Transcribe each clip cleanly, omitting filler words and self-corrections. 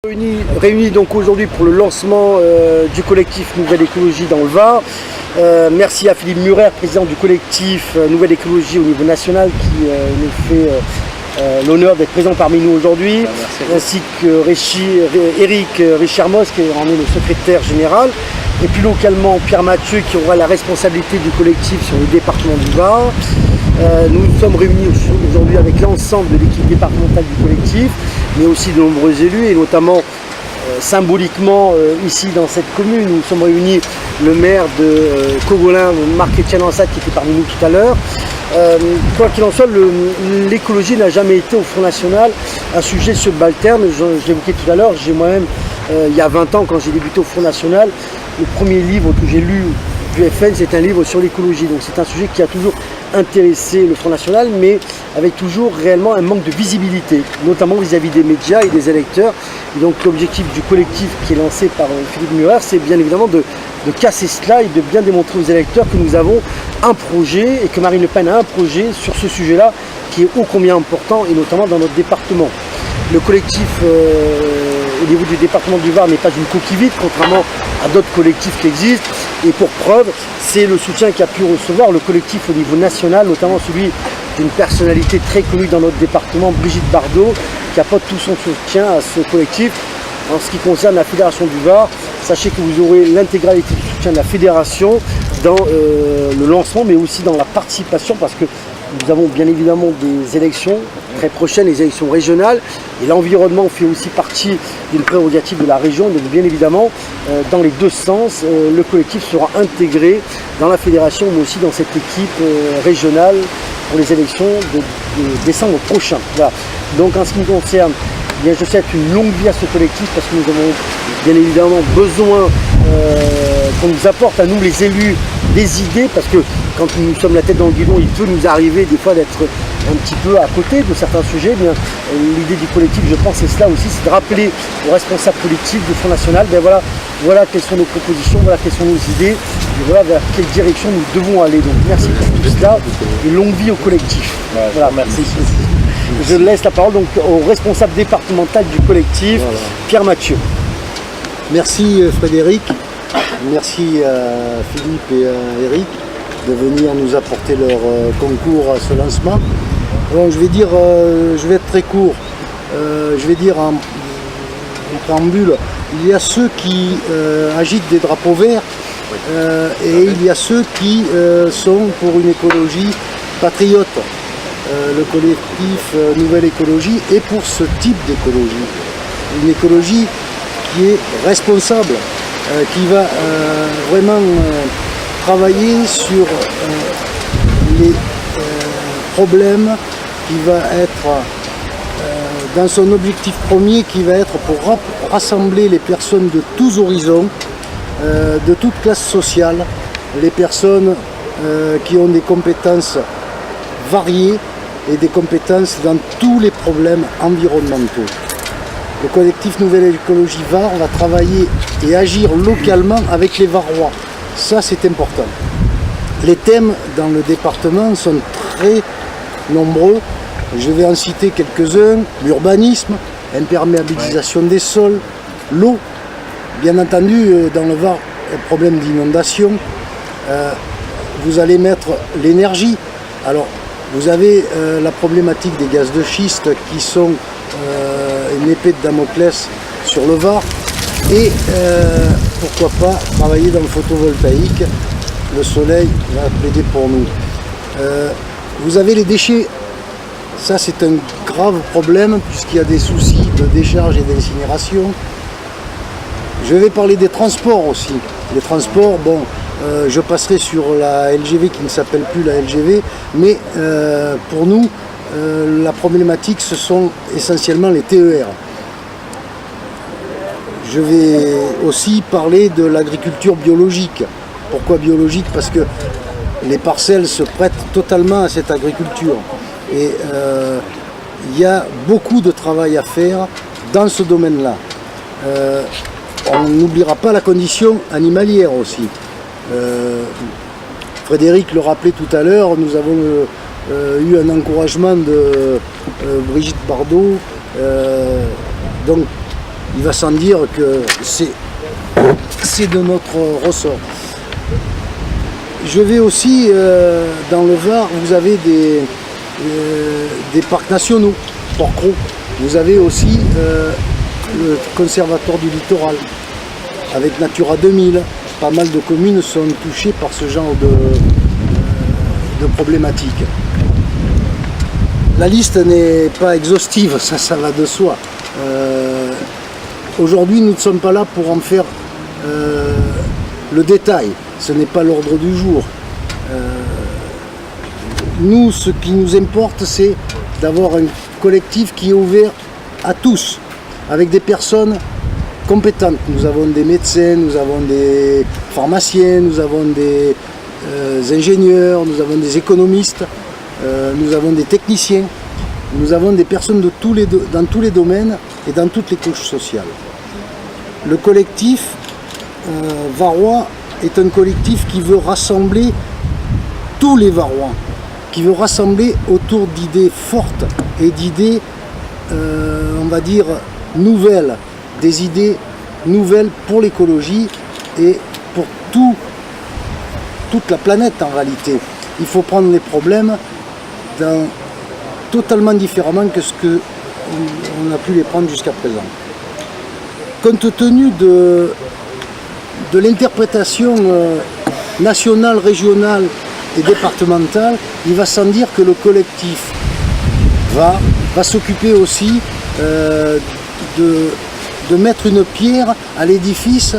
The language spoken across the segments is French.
Réunis donc aujourd'hui pour le lancement du collectif Nouvelle Écologie dans le Var. Merci à Philippe Murer, président du collectif Nouvelle Écologie au niveau national, qui nous fait l'honneur d'être présent parmi nous aujourd'hui, ainsi que Eric Richard-Mos, qui en est le secrétaire général, et puis localement Pierre Mathieu, qui aura la responsabilité du collectif sur le département du Var. Nous nous sommes réunis aujourd'hui avec l'ensemble de l'équipe départementale du collectif, mais aussi de nombreux élus, et notamment symboliquement ici dans cette commune, nous sommes réunis le maire de Cogolin, Marc-Étienne Ansat, qui était parmi nous tout à l'heure. Quoi qu'il en soit, l'écologie n'a jamais été au Front National un sujet subalterne. Je l'évoquais tout à l'heure, j'ai moi-même, il y a 20 ans, quand j'ai débuté au Front National, le premier livre que j'ai lu du FN, c'est un livre sur l'écologie. Donc c'est un sujet qui a toujours intéressé le Front National, mais avec toujours réellement un manque de visibilité, notamment vis-à-vis des médias et des électeurs. Et donc l'objectif du collectif qui est lancé par Philippe Murer, c'est bien évidemment de casser cela et de bien démontrer aux électeurs que nous avons un projet et que Marine Le Pen a un projet sur ce sujet-là qui est ô combien important, et notamment dans notre département. Le collectif au niveau du département du Var n'est pas une coquille vide, contrairement à d'autres collectifs qui existent. Et pour preuve, c'est le soutien qu'a pu recevoir le collectif au niveau national, notamment celui d'une personnalité très connue dans notre département, Brigitte Bardot, qui apporte tout son soutien à ce collectif. En ce qui concerne la Fédération du Var, sachez que vous aurez l'intégralité du soutien de la Fédération dans le lancement, mais aussi dans la participation, parce que nous avons bien évidemment des élections très prochaines, les élections régionales, et l'environnement fait aussi partie d'une prérogative de la région. Donc bien évidemment, dans les deux sens, le collectif sera intégré dans la fédération, mais aussi dans cette équipe régionale pour les élections de décembre prochain. Voilà. Donc en ce qui me concerne, bien, je souhaite une longue vie à ce collectif, parce que nous avons bien évidemment besoin qu'on nous apporte à nous les élus des idées, parce que quand nous sommes la tête dans le guidon, il peut nous arriver des fois d'être un petit peu à côté de certains sujets. Bien, l'idée du collectif, je pense, c'est cela aussi, c'est de rappeler aux responsables politiques du Front National, ben voilà quelles sont nos propositions, voilà quelles sont nos idées, et voilà vers quelle direction nous devons aller. Donc merci pour tout cela, et longue vie au collectif. Voilà, merci. Je laisse la parole donc au responsable départemental du collectif, Pierre Mathieu. Merci Frédéric, merci à Philippe et à Eric de venir nous apporter leur concours à ce lancement. Donc, je vais être très court. Je vais dire en préambule, il y a ceux qui agitent des drapeaux verts et il y a ceux qui sont pour une écologie patriote. Le collectif Nouvelle Écologie est pour ce type d'écologie. Une écologie qui est responsable, qui va vraiment travailler sur les problèmes, qui va être dans son objectif premier, qui va être pour rassembler les personnes de tous horizons, de toutes classes sociales, les personnes qui ont des compétences variées et des compétences dans tous les problèmes environnementaux. Le collectif Nouvelle Écologie Var va travailler et agir localement avec les Varois. Ça, c'est important. Les thèmes dans le département sont très nombreux. Je vais en citer quelques-uns. L'urbanisme, imperméabilisation des sols, l'eau. Bien entendu, dans le Var, un problème d'inondation. Vous allez mettre l'énergie. Alors, vous avez la problématique des gaz de schiste qui sont une épée de Damoclès sur le Var. Et pourquoi pas travailler dans le photovoltaïque. Le soleil va plaider pour nous. Vous avez les déchets. Ça, c'est un grave problème puisqu'il y a des soucis de décharge et d'incinération. Je vais parler des transports aussi. Les transports, bon, je passerai sur la LGV qui ne s'appelle plus la LGV, mais pour nous, la problématique, ce sont essentiellement les TER. Je vais aussi parler de l'agriculture biologique. Pourquoi biologique? Parce que les parcelles se prêtent totalement à cette agriculture. Et il y a beaucoup de travail à faire dans ce domaine-là. On n'oubliera pas la condition animalière aussi. Frédéric le rappelait tout à l'heure, nous avons eu un encouragement de Brigitte Bardot. Donc il va sans dire que c'est de notre ressort. Je vais aussi, dans le Var, vous avez des parcs nationaux, Port-Cros. Vous avez aussi le conservatoire du littoral, avec Natura 2000. Pas mal de communes sont touchées par ce genre de problématiques. La liste n'est pas exhaustive, ça va de soi. Aujourd'hui, nous ne sommes pas là pour en faire le détail. Ce n'est pas l'ordre du jour. Nous, ce qui nous importe, c'est d'avoir un collectif qui est ouvert à tous, avec des personnes compétentes. Nous avons des médecins, nous avons des pharmaciens, nous avons des ingénieurs, nous avons des économistes, nous avons des techniciens, nous avons des personnes dans tous les domaines et dans toutes les couches sociales. Le collectif varois est un collectif qui veut rassembler tous les Varois, qui veut rassembler autour d'idées fortes et d'idées, on va dire, nouvelles, des idées nouvelles pour l'écologie et pour toute la planète en réalité. Il faut prendre les problèmes totalement différemment que ce qu'on a pu les prendre jusqu'à présent. Compte tenu de l'interprétation nationale, régionale et départementale, il va sans dire que le collectif va s'occuper aussi de mettre une pierre à l'édifice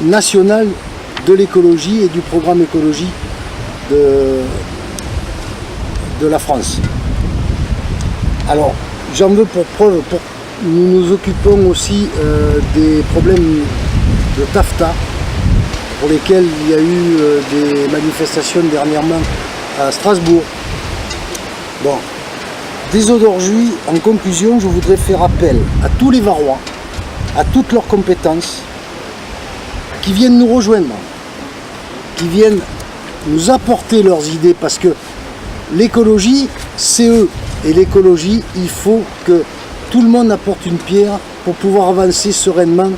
national de l'écologie et du programme écologie de la France. Alors, j'en veux pour preuve, nous nous occupons aussi des problèmes de taffetas, pour lesquels il y a eu des manifestations dernièrement à Strasbourg. Bon, dès aujourd'hui, en conclusion, je voudrais faire appel à tous les Varois, à toutes leurs compétences, qui viennent nous rejoindre, qui viennent nous apporter leurs idées, parce que l'écologie, c'est eux. Et l'écologie, il faut que tout le monde apporte une pierre pour pouvoir avancer sereinement.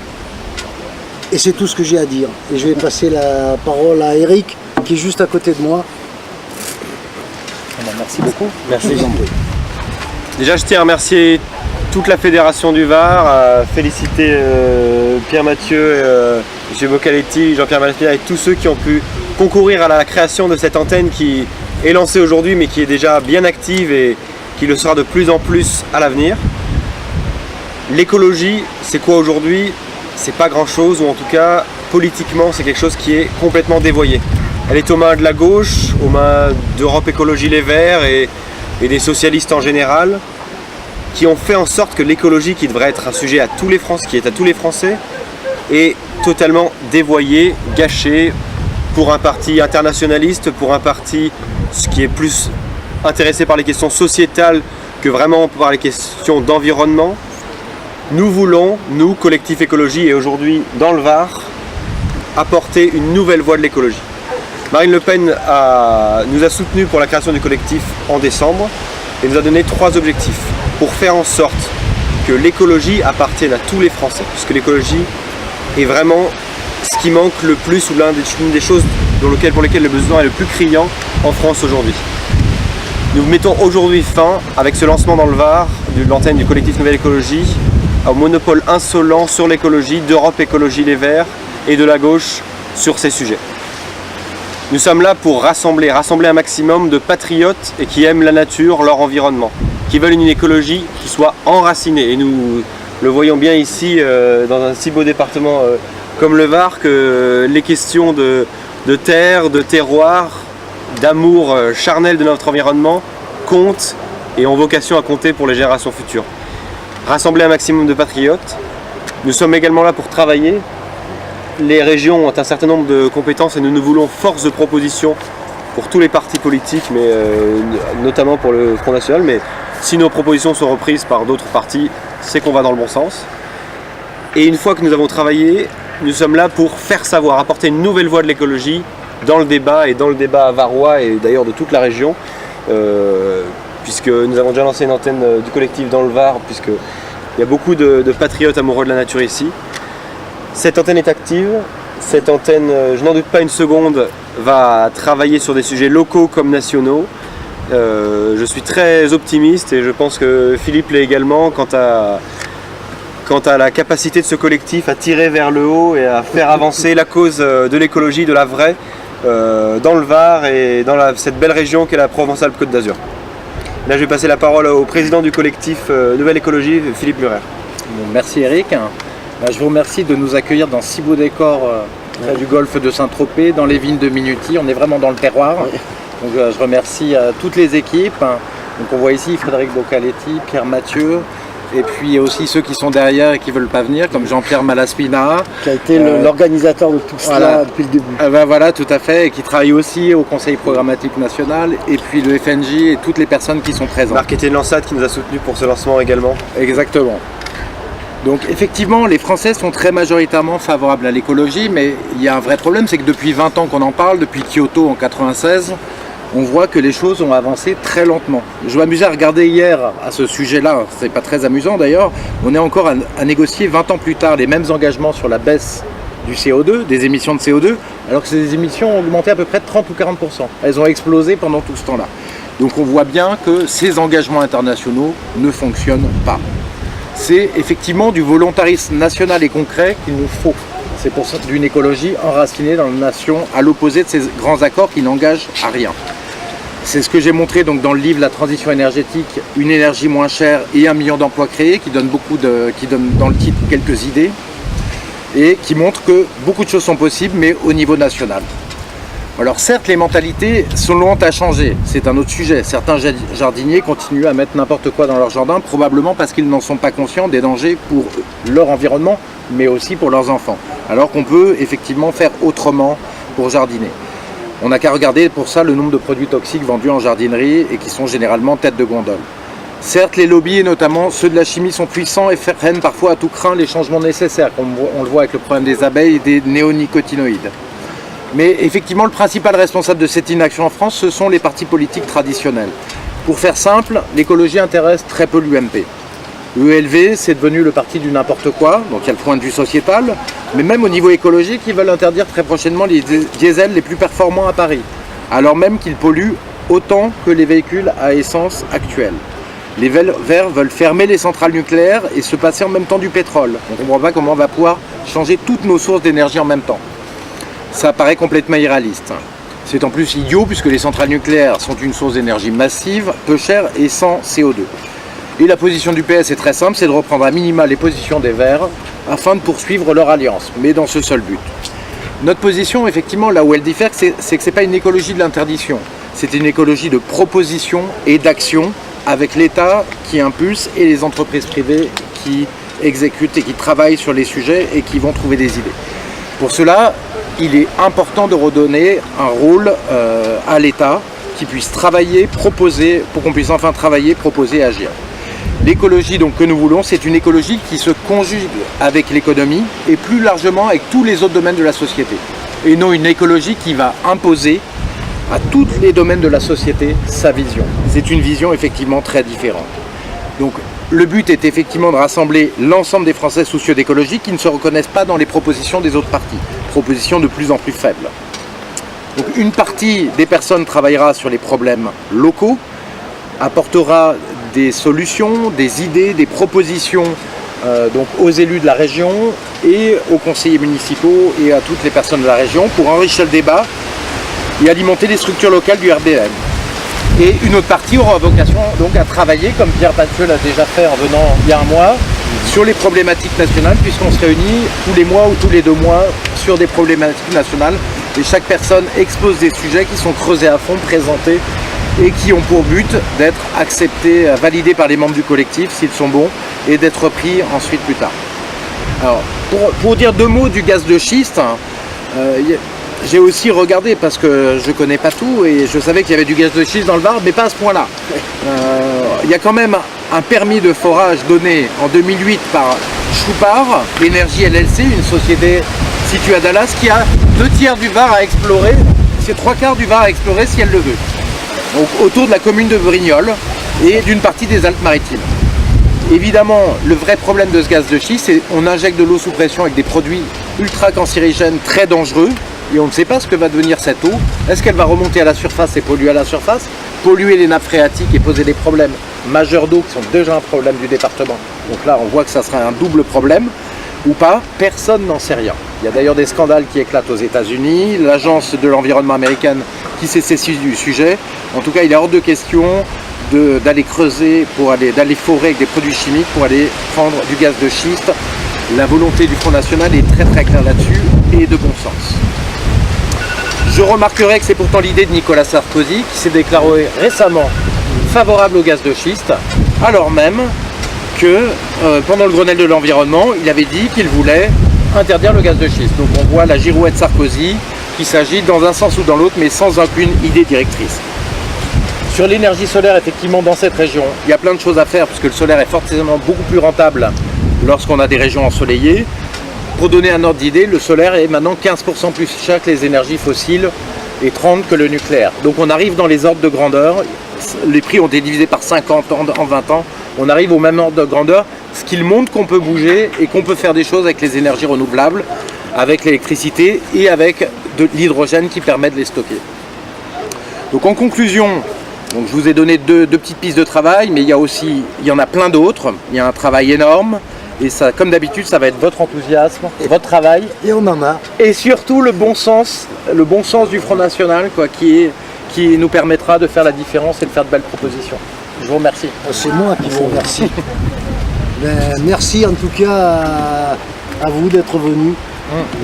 Et c'est tout ce que j'ai à dire. Et je vais passer la parole à Eric, qui est juste à côté de moi. Merci beaucoup. Merci. Je vous en prie. Déjà, je tiens à remercier toute la Fédération du Var, à féliciter Pierre Mathieu, M. Boccaletti, Jean-Pierre Malpierre et tous ceux qui ont pu concourir à la création de cette antenne qui est lancée aujourd'hui, mais qui est déjà bien active et qui le sera de plus en plus à l'avenir. L'écologie, c'est quoi aujourd'hui? C'est pas grand chose, ou en tout cas politiquement c'est quelque chose qui est complètement dévoyé. Elle est aux mains de la gauche, aux mains d'Europe Écologie Les Verts et des socialistes en général, qui ont fait en sorte que l'écologie, qui devrait être un sujet à tous les Français, qui est à tous les Français, est totalement dévoyée, gâchée pour un parti internationaliste, pour un parti qui est plus intéressé par les questions sociétales que vraiment par les questions d'environnement. Nous voulons, nous, Collectif Écologie, et aujourd'hui dans le Var, apporter une nouvelle voie de l'écologie. Marine Le Pen nous a soutenus pour la création du collectif en décembre et nous a donné 3 objectifs pour faire en sorte que l'écologie appartienne à tous les Français, puisque l'écologie est vraiment ce qui manque le plus, ou l'une des choses pour lesquelles le besoin est le plus criant en France aujourd'hui. Nous mettons aujourd'hui fin, avec ce lancement dans le Var, de l'antenne du collectif Nouvelle Écologie, au monopole insolent sur l'écologie d'Europe Écologie Les Verts et de la gauche sur ces sujets. Nous sommes là pour rassembler un maximum de patriotes et qui aiment la nature, leur environnement, qui veulent une écologie qui soit enracinée. Et nous le voyons bien ici, dans un si beau département comme le Var, que les questions de terre, de terroir, d'amour charnel de notre environnement comptent et ont vocation à compter pour les générations futures. Rassembler un maximum de patriotes. Nous sommes également là pour travailler. Les régions ont un certain nombre de compétences et nous voulons force de proposition pour tous les partis politiques, mais notamment pour le Front National. Mais si nos propositions sont reprises par d'autres partis, c'est qu'on va dans le bon sens. Et une fois que nous avons travaillé, nous sommes là pour faire savoir, apporter une nouvelle voie de l'écologie dans le débat, et dans le débat varois et d'ailleurs de toute la région. Puisque nous avons déjà lancé une antenne du collectif dans le Var, puisque Il y a beaucoup de patriotes amoureux de la nature ici. Cette antenne est active. Cette antenne, je n'en doute pas une seconde, va travailler sur des sujets locaux comme nationaux. Je suis très optimiste et je pense que Philippe l'est également quant à la capacité de ce collectif à tirer vers le haut et à faire avancer la cause de l'écologie, de la vraie, dans le Var et dans cette belle région qu'est la Provence-Alpes-Côte d'Azur. Là, je vais passer la parole au président du collectif Nouvelle Écologie, Philippe Murer. Bon, merci Eric. Je vous remercie de nous accueillir dans si beau décor près du golfe de Saint-Tropez, dans les vignes de Minuty. On est vraiment dans le terroir. Donc, je remercie toutes les équipes. Donc, on voit ici Frédéric Bocaletti, Pierre Mathieu, et puis aussi ceux qui sont derrière et qui ne veulent pas venir, comme Jean-Pierre Malaspina. Qui a été l'organisateur de tout cela depuis le début. Voilà, tout à fait, et qui travaille aussi au Conseil programmatique national, et puis le FNJ et toutes les personnes qui sont présentes. Marc-Étienne Lansade qui nous a soutenus pour ce lancement également. Exactement. Donc effectivement, les Français sont très majoritairement favorables à l'écologie, mais il y a un vrai problème, c'est que depuis 20 ans qu'on en parle, depuis Kyoto en 1996, on voit que les choses ont avancé très lentement. Je m'amusais à regarder hier à ce sujet-là, c'est pas très amusant d'ailleurs, on est encore à négocier 20 ans plus tard les mêmes engagements sur la baisse du CO2, des émissions de CO2, alors que ces émissions ont augmenté à peu près de 30 ou 40%. Elles ont explosé pendant tout ce temps-là. Donc on voit bien que ces engagements internationaux ne fonctionnent pas. C'est effectivement du volontarisme national et concret qu'il nous faut. C'est pour ça d'une écologie enracinée dans la nation, à l'opposé de ces grands accords qui n'engagent à rien. C'est ce que j'ai montré donc dans le livre La transition énergétique, une énergie moins chère et 1 million d'emplois créés, qui donne dans le titre quelques idées, et qui montre que beaucoup de choses sont possibles, mais au niveau national. Alors certes, les mentalités sont lentes à changer, c'est un autre sujet. Certains jardiniers continuent à mettre n'importe quoi dans leur jardin, probablement parce qu'ils n'en sont pas conscients des dangers pour leur environnement, mais aussi pour leurs enfants. Alors qu'on peut effectivement faire autrement pour jardiner. On n'a qu'à regarder pour ça le nombre de produits toxiques vendus en jardinerie et qui sont généralement tête de gondole. Certes, les lobbies, et notamment ceux de la chimie, sont puissants et freinent parfois à tout crin les changements nécessaires, comme on le voit avec le problème des abeilles et des néonicotinoïdes. Mais effectivement, le principal responsable de cette inaction en France, ce sont les partis politiques traditionnels. Pour faire simple, l'écologie intéresse très peu l'UMP. L'ELV, c'est devenu le parti du n'importe quoi, donc il y a le point de vue sociétal, mais même au niveau écologique, ils veulent interdire très prochainement les diesels les plus performants à Paris, alors même qu'ils polluent autant que les véhicules à essence actuels. Les Verts veulent fermer les centrales nucléaires et se passer en même temps du pétrole. On ne comprend pas comment on va pouvoir changer toutes nos sources d'énergie en même temps. Ça paraît complètement irréaliste. C'est en plus idiot puisque les centrales nucléaires sont une source d'énergie massive, peu chère et sans CO2. Et la position du PS est très simple, c'est de reprendre à minima les positions des Verts afin de poursuivre leur alliance, mais dans ce seul but. Notre position, effectivement, là où elle diffère, c'est que ce n'est pas une écologie de l'interdiction, c'est une écologie de proposition et d'action avec l'État qui impulse et les entreprises privées qui exécutent et qui travaillent sur les sujets et qui vont trouver des idées. Pour cela, il est important de redonner un rôle à l'État qui puisse travailler, proposer, pour qu'on puisse enfin travailler, proposer et agir. L'écologie donc, que nous voulons, c'est une écologie qui se conjugue avec l'économie et plus largement avec tous les autres domaines de la société. Et non une écologie qui va imposer à tous les domaines de la société sa vision. C'est une vision effectivement très différente. Donc le but est effectivement de rassembler l'ensemble des Français soucieux d'écologie qui ne se reconnaissent pas dans les propositions des autres partis, propositions de plus en plus faibles. Donc une partie des personnes travaillera sur les problèmes locaux, apportera des solutions, des idées, des propositions donc aux élus de la région et aux conseillers municipaux et à toutes les personnes de la région pour enrichir le débat et alimenter les structures locales du RBM. Et une autre partie aura vocation donc à travailler, comme Pierre Mathieu l'a déjà fait en venant il y a un mois, sur les problématiques nationales, puisqu'on se réunit tous les mois ou tous les 2 mois sur des problématiques nationales. Et chaque personne expose des sujets qui sont creusés à fond, présentés, et qui ont pour but d'être acceptés, validés par les membres du collectif, s'ils sont bons, et d'être repris ensuite plus tard. Alors, pour dire 2 mots du gaz de schiste, j'ai aussi regardé parce que je ne connais pas tout et je savais qu'il y avait du gaz de schiste dans le Var, mais pas à ce point-là. Il y a quand même un permis de forage donné en 2008 par Choupard, l'énergie LLC, une société située à Dallas, qui a 2/3 du Var à explorer, c'est 3/4 du Var à explorer si elle le veut. Donc autour de la commune de Brignoles et d'une partie des Alpes-Maritimes. évidemment, le vrai problème de ce gaz de schiste, c'est qu'on injecte de l'eau sous pression avec des produits ultra cancérigènes très dangereux et on ne sait pas ce que va devenir cette eau. Est-ce qu'elle va remonter à la surface et polluer à la surface, polluer les nappes phréatiques et poser des problèmes majeurs d'eau qui sont déjà un problème du département. Donc là, on voit que ça sera un double problème ou pas, personne n'en sait rien. Il y a d'ailleurs des scandales qui éclatent aux États-Unis, l'agence de l'environnement américaine qui s'est saisie du sujet. En tout cas, il est hors de question d'aller creuser, d'aller forer avec des produits chimiques pour aller prendre du gaz de schiste. La volonté du Front National est très très claire là-dessus et de bon sens. Je remarquerai que c'est pourtant l'idée de Nicolas Sarkozy qui s'est déclaré récemment favorable au gaz de schiste, alors même que pendant le Grenelle de l'environnement, il avait dit qu'il voulait interdire le gaz de schiste. Donc on voit la girouette Sarkozy qui s'agite dans un sens ou dans l'autre, mais sans aucune idée directrice. Sur l'énergie solaire, effectivement, dans cette région, il y a plein de choses à faire, puisque le solaire est forcément beaucoup plus rentable lorsqu'on a des régions ensoleillées. Pour donner un ordre d'idée, le solaire est maintenant 15% plus cher que les énergies fossiles et 30% que le nucléaire. Donc on arrive dans les ordres de grandeur, les prix ont été divisés par 50 ans en 20 ans, on arrive au même ordre de grandeur, ce qui montre qu'on peut bouger et qu'on peut faire des choses avec les énergies renouvelables, avec l'électricité et avec de l'hydrogène qui permet de les stocker. Donc en conclusion, donc je vous ai donné deux petites pistes de travail, mais il y en a plein d'autres, il y a un travail énorme. Et ça, comme d'habitude, ça va être votre enthousiasme, votre travail. Et on en a. Et surtout le bon sens du Front National, quoi, qui nous permettra de faire la différence et de faire de belles propositions. Je vous remercie. C'est moi qui vous remercie. Merci en tout cas à vous d'être venus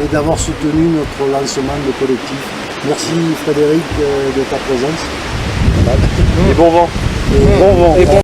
et d'avoir soutenu notre lancement de collectif. Merci Frédéric de ta présence. Et bon vent. Et bon vent.